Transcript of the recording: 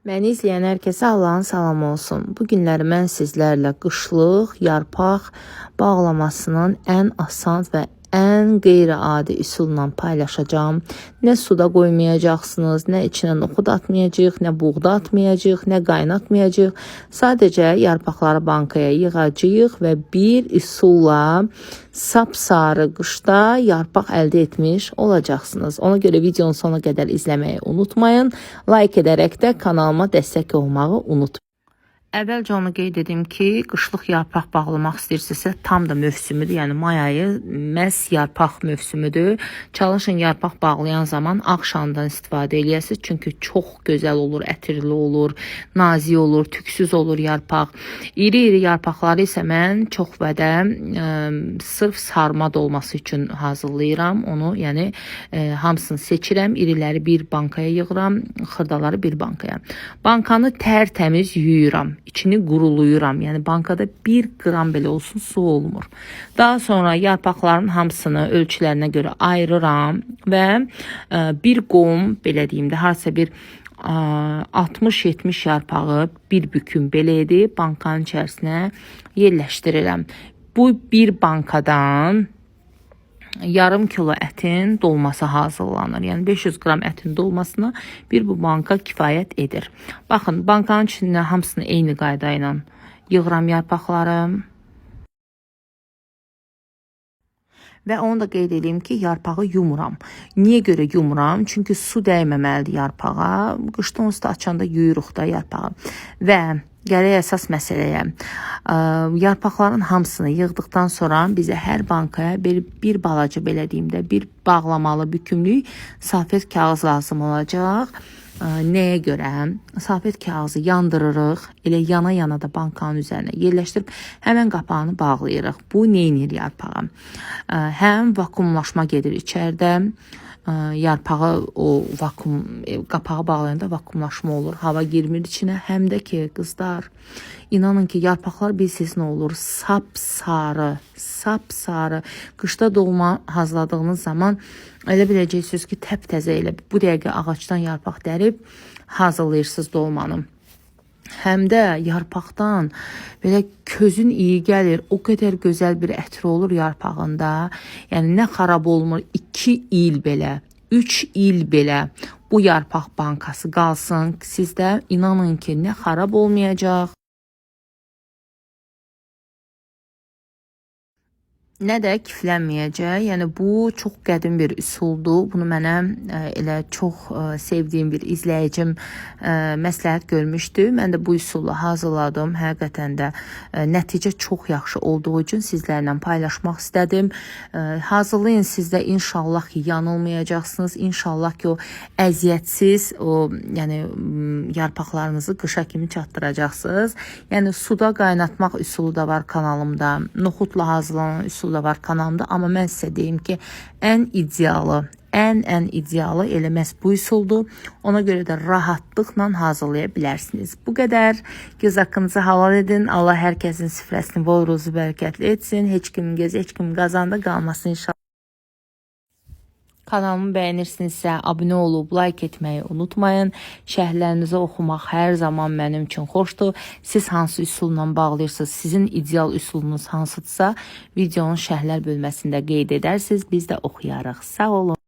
Məni izləyən hər kəsə Allahın salamı olsun. Bu günləri mən sizlərlə qışlıq yarpaq bağlamasının ən asan və ən qeyri-adi üsulla paylaşacağım. Nə suda qoymayacaqsınız, nə içinə noxud atmayacağıq, nə buğda atmayacağıq, nə qaynatmayacağıq. Sadəcə yarpaqları bankaya yığacağıq və bir üsulla sapsarı qışda yarpaq əldə etmiş olacaqsınız. Ona görə videonun sonuna qədər izləməyi unutmayın. Like edərək də kanalıma dəstək olmağı unutmayın. Əvvəlcə onu qeyd edim ki, qışlıq yarpaq bağlamaq istəyirsinizsə tam da mövsümüdür. Yəni may ayı məhz yarpaq mövsümüdür. Çalışın yarpaq bağlayan zaman ağ şandan istifadə eləyəsiniz. Çünki çox gözəl olur, ətirli olur, nazik olur, tüksüz olur yarpaq. İri-iri yarpaqları isə mən çox vədə sırf sarma dolması üçün hazırlayıram. Onu, yəni hamısını seçirəm. İriləri bir bankaya yığıram, xırdaları bir bankaya. Bankanı tərtəmiz yuyuram. İçini quruluyuram. Yəni bankada 1 qram belə olsun su olmur. Daha sonra yarpaqların hamısını ölçülərinə görə ayırıram və bir qom, belə deyim də, harasa bir 60-70 yarpağı bir büküm belə edib bankanın içərisinə yerləşdirirəm. Bu bir bankadan yarım kilo ətin dolması hazırlanır. Yəni 500 qram ətin dolmasına bu banka kifayət edir. Baxın, bankanın içində hamısını eyni qayda ilə yığıram yarpaqları. Və onu da qeyd edeyim ki, yarpağı yumuram. Niyə görə yumuram? Çünki su dəyməməlidir yarpağa. Qışda onsuz da açanda yuyuruq da yarpağı. Və gələk əsas məsələyə. Yarpaqların hamısını yığdıqdan sonra bizə hər bankaya bir balaca, belə deyim də, bir bağlamalı bükümlük salfet kağız lazım olacaq. Nəyə görə? Salfet kağızı yandırırıq, elə yana-yana da bankanın üzərinə yerləşdirib həmən qapağını bağlayırıq. Bu neynir yarpağa? Həm vakumlaşma gedir içəridə, yarpağı o qapağı bağlayanda vakumlaşma olur. Hava girmir içinə. Həm də ki, qızlar, inanın ki, yarpaqlar bilsiniz nə olur? Sapsarı, sapsarı. Qışda dolma hazırladığınız zaman elə biləcəksiniz ki, təptəzə elə bu dəqiqə ağacdan yarpaq dərib hazırlayırsınız dolmanı. Həm də yarpaqdan belə közün iyi gəlir. O qədər gözəl bir ətri olur yarpağında. Yəni nə xarab olmur. 2 il belə, 3 il belə bu yarpaq bankası qalsın. Sizdə inanın ki, nə xarab olmayacaq, nə də kiflənməyəcək. Yəni bu çox qədim bir üsuldur. Bunu mənə elə çox sevdiyim bir izləyicim məsləhət görmüşdü. Mən də bu üsulla hazırladım. Həqiqətən də nəticə çox yaxşı olduğu üçün sizlərlə paylaşmaq istədim. Hazırlayın, siz də inşallah ki, yanılmayacaqsınız. İnşallah ki, o əziyyətsiz yəni yarpaqlarınızı qışa kimi çatdıracaqsınız. Yəni suda qaynatmaq üsulu da var kanalımda. Noxudla hazırlanan üsul da var kanalımda, amma mən sizə deyim ki, ən idealı, ən idealı elə məhz bu üsuldur. Ona görə də rahatlıqla hazırlaya bilərsiniz. Bu qədər. Göz haqqınızı halal edin. Allah hər kəsin süfrəsini bol ruzu bərəkətli etsin. Heç kimin gözü, heç kimin qazanda qalmasın inşallah. Kanalımı bəyənirsinizsə abunə olub, like etməyi unutmayın. Şərhlərinizi oxumaq hər zaman mənim üçün xoşdur. Siz hansı üsulla bağlayırsınız, sizin ideal üsulunuz hansıdırsa videonun şərhlər bölməsində qeyd edərsiniz. Biz də oxuyarıq. Sağ olun.